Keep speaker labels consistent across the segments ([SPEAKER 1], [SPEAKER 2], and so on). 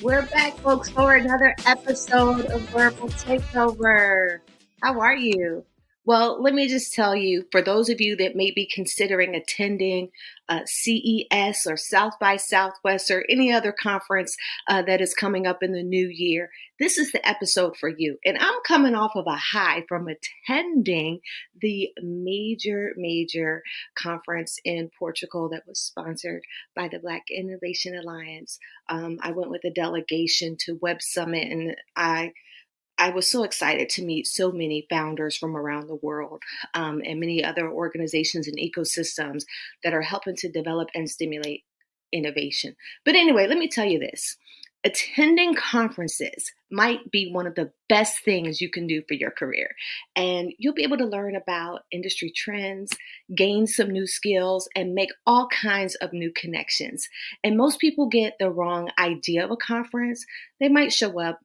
[SPEAKER 1] We're back, folks, for another episode of Wearable Takeover. How are you? Well, let me just tell you, for those of you that may be considering attending CES or South by Southwest or any other conference that is coming up in the new year, this is the episode for you. And I'm coming off of a high from attending the major conference in Portugal that was sponsored by the Black Innovation Alliance. I went with a delegation to Web Summit, and I was so excited to meet so many founders from around the world and many other organizations and ecosystems that are helping to develop and stimulate innovation. But anyway, let me tell you this. Attending conferences might be one of the best things you can do for your career. And you'll be able to learn about industry trends, gain some new skills, and make all kinds of new connections. And most people get the wrong idea of a conference. They might show up,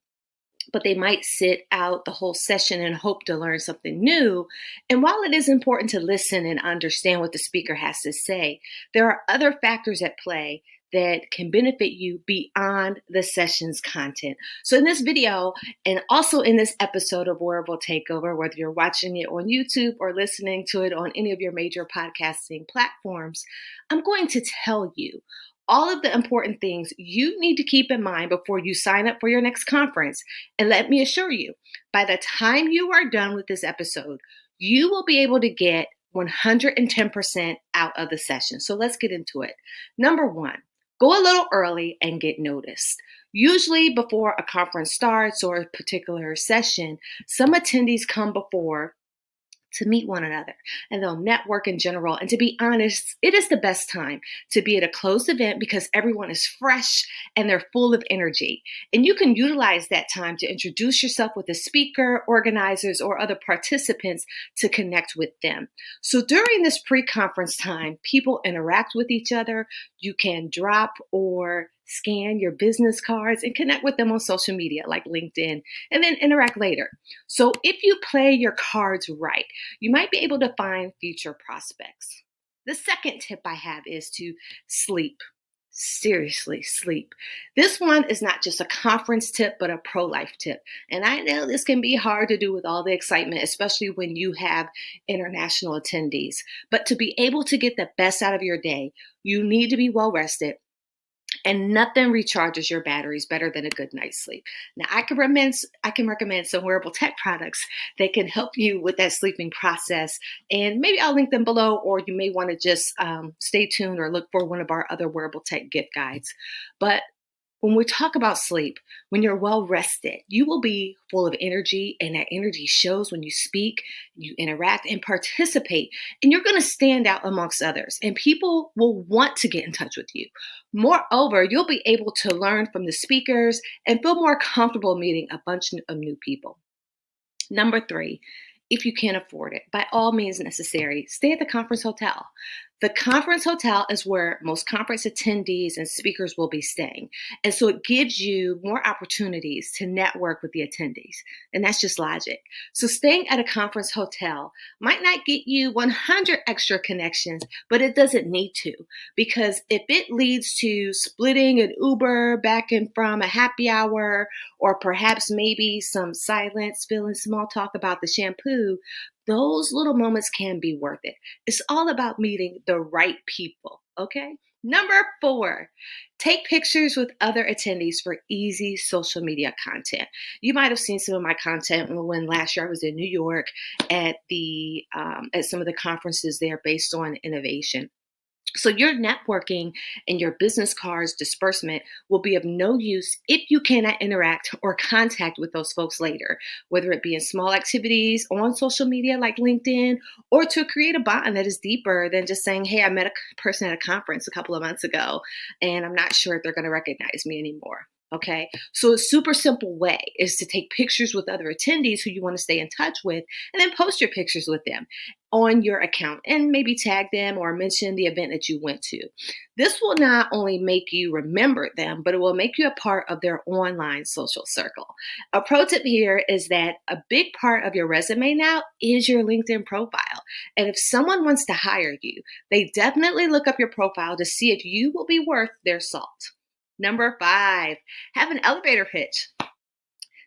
[SPEAKER 1] but they might sit out the whole session and hope to learn something new. And while it is important to listen and understand what the speaker has to say, there are other factors at play that can benefit you beyond the session's content. So in this video, and also in this episode of Wearable Takeover, whether you're watching it on YouTube or listening to it on any of your major podcasting platforms, I'm going to tell you all of the important things you need to keep in mind before you sign up for your next conference. And let me assure you, by the time you are done with this episode, you will be able to get 110% out of the session. So let's get into it. Number one, go a little early and get noticed. Usually before a conference starts or a particular session, some attendees come before to meet one another, and they'll network in general. And to be honest, it is the best time to be at a closed event because everyone is fresh and they're full of energy. And you can utilize that time to introduce yourself with the speaker, organizers, or other participants to connect with them. So during this pre-conference time, people interact with each other. You can drop or scan your business cards and connect with them on social media like LinkedIn, and then interact later. So if you play your cards right, you might be able to find future prospects. The second tip I have is to sleep. Seriously, sleep. This one is not just a conference tip, but a pro-life tip. And I know this can be hard to do with all the excitement, especially when you have international attendees. But to be able to get the best out of your day, you need to be well rested. And nothing recharges your batteries better than a good night's sleep. Now, I can recommend some wearable tech products that can help you with that sleeping process. And maybe I'll link them below, or you may want to just stay tuned or look for one of our other wearable tech gift guides. But when we talk about sleep, when you're well rested, you will be full of energy, and that energy shows when you speak, you interact, and participate, and you're going to stand out amongst others, and people will want to get in touch with you. Moreover, you'll be able to learn from the speakers and feel more comfortable meeting a bunch of new people. Number three, if you can't afford it, by all means necessary, stay at the conference hotel. The conference hotel is where most conference attendees and speakers will be staying. And so it gives you more opportunities to network with the attendees. And that's just logic. So staying at a conference hotel might not get you 100 extra connections, but it doesn't need to. Because if it leads to splitting an Uber back and from a happy hour, or perhaps maybe some silence, feeling small talk about the shampoo, those little moments can be worth it. It's all about meeting the right people, okay? Number four, take pictures with other attendees for easy social media content. You might have seen some of my content when last year I was in New York at some of the conferences there based on innovation. So your networking and your business cards disbursement will be of no use if you cannot interact or contact with those folks later, whether it be in small activities on social media like LinkedIn, or to create a bond that is deeper than just saying, hey, I met a person at a conference a couple of months ago, and I'm not sure if they're going to recognize me anymore. Okay, so a super simple way is to take pictures with other attendees who you want to stay in touch with, and then post your pictures with them on your account and maybe tag them or mention the event that you went to. This will not only make you remember them, but it will make you a part of their online social circle. A pro tip here is that a big part of your resume now is your LinkedIn profile. And if someone wants to hire you, they definitely look up your profile to see if you will be worth their salt. Number 5, have an elevator pitch.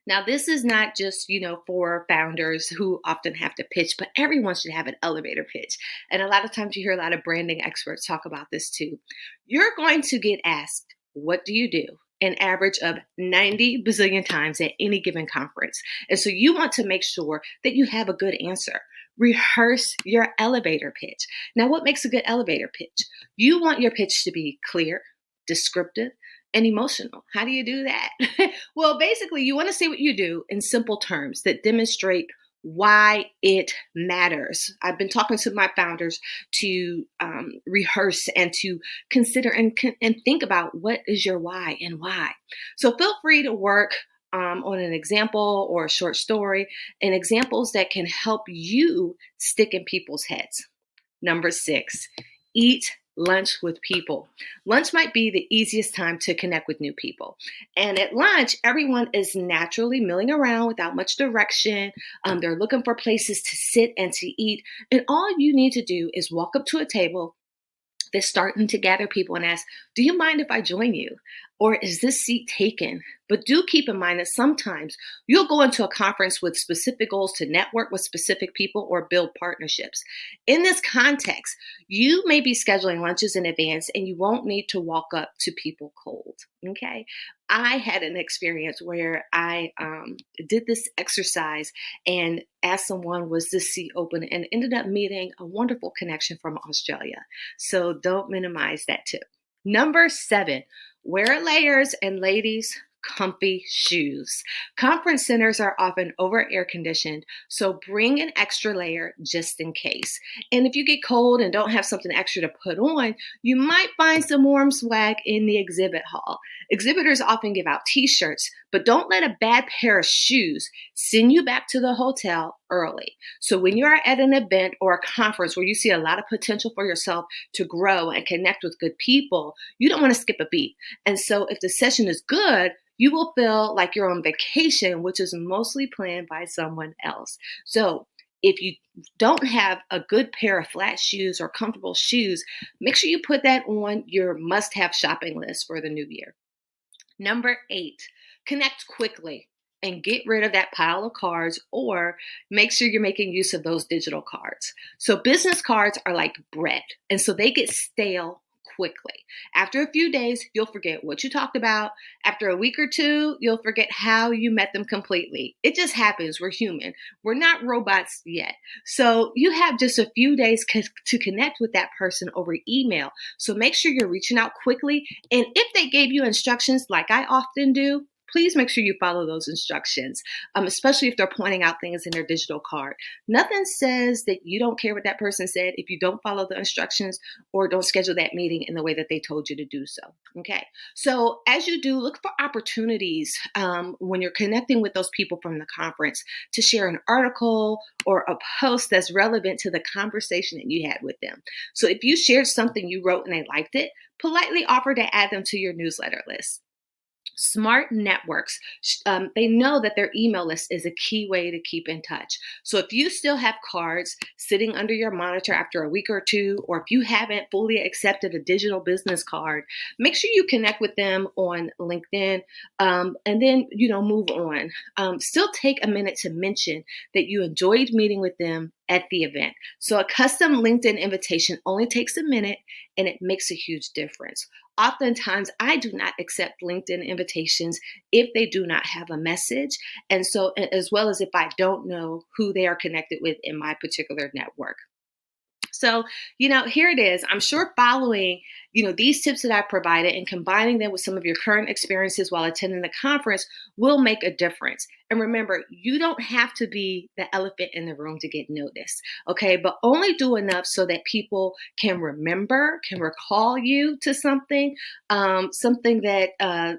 [SPEAKER 1] Now, this is not just, for founders who often have to pitch, but everyone should have an elevator pitch. And a lot of times you hear a lot of branding experts talk about this too. You're going to get asked, what do you do? An average of 90 bazillion times at any given conference. And so you want to make sure that you have a good answer. Rehearse your elevator pitch. Now, what makes a good elevator pitch? You want your pitch to be clear, descriptive, and emotional. How do you do that? Well, basically, you want to say what you do in simple terms that demonstrate why it matters. I've been talking to my founders to rehearse and to consider and think about what is your why and why. So feel free to work on an example or a short story and examples that can help you stick in people's heads. Number 6, eat lunch with people. Lunch might be the easiest time to connect with new people. And at lunch, everyone is naturally milling around without much direction. They're looking for places to sit and to eat. And all you need to do is walk up to a table that's starting to gather people and ask, do you mind if I join you? Or is this seat taken? But do keep in mind that sometimes you'll go into a conference with specific goals to network with specific people or build partnerships. In this context, you may be scheduling lunches in advance and you won't need to walk up to people cold. Okay. I had an experience where I did this exercise and asked someone, was this seat open? And ended up meeting a wonderful connection from Australia. So don't minimize that tip. Number 7, wear layers, and ladies, comfy shoes. Conference centers are often over air conditioned, so bring an extra layer just in case. And if you get cold and don't have something extra to put on, you might find some warm swag in the exhibit hall. Exhibitors often give out t-shirts, but don't let a bad pair of shoes send you back to the hotel early. So when you're at an event or a conference where you see a lot of potential for yourself to grow and connect with good people, you don't want to skip a beat. And so if the session is good, you will feel like you're on vacation, which is mostly planned by someone else. So if you don't have a good pair of flat shoes or comfortable shoes, make sure you put that on your must-have shopping list for the new year. Number 8, connect quickly and get rid of that pile of cards, or make sure you're making use of those digital cards. So business cards are like bread, and so they get stale quickly. After a few days, you'll forget what you talked about. After a week or two, you'll forget how you met them completely. It just happens. We're human. We're not robots yet. So you have just a few days to connect with that person over email. So make sure you're reaching out quickly. And if they gave you instructions like I often do, please make sure you follow those instructions, especially if they're pointing out things in their digital card. Nothing says that you don't care what that person said if you don't follow the instructions or don't schedule that meeting in the way that they told you to do so. Okay. So as you do, look for opportunities when you're connecting with those people from the conference to share an article or a post that's relevant to the conversation that you had with them. So if you shared something you wrote and they liked it, politely offer to add them to your newsletter list. Smart networks, they know that their email list is a key way to keep in touch. So if you still have cards sitting under your monitor after a week or two, or if you haven't fully accepted a digital business card, make sure you connect with them on LinkedIn, and then, move on. Still take a minute to mention that you enjoyed meeting with them at the event. So a custom LinkedIn invitation only takes a minute and it makes a huge difference. Oftentimes, I do not accept LinkedIn invitations if they do not have a message. And so, as well as if I don't know who they are connected with in my particular network. So, here it is. I'm sure following, these tips that I provided and combining them with some of your current experiences while attending the conference will make a difference. And remember, you don't have to be the elephant in the room to get noticed, okay? But only do enough so that people can remember, can recall you to something, something that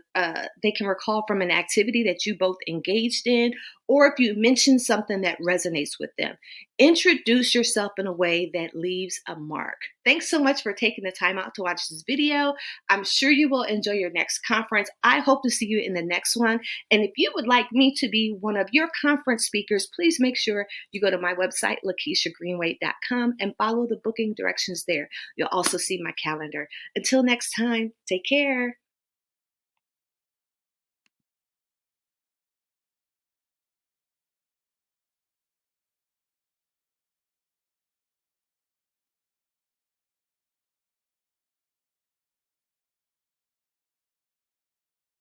[SPEAKER 1] they can recall from an activity that you both engaged in, or if you mention something that resonates with them. Introduce yourself in a way that leaves a mark. Thanks so much for taking the time out to watch this video. I'm sure you will enjoy your next conference. I hope to see you in the next one. And if you would like me to be one of your conference speakers, please make sure you go to my website, LakeishaGreenway.com, and follow the booking directions there. You'll also see my calendar. Until next time, take care.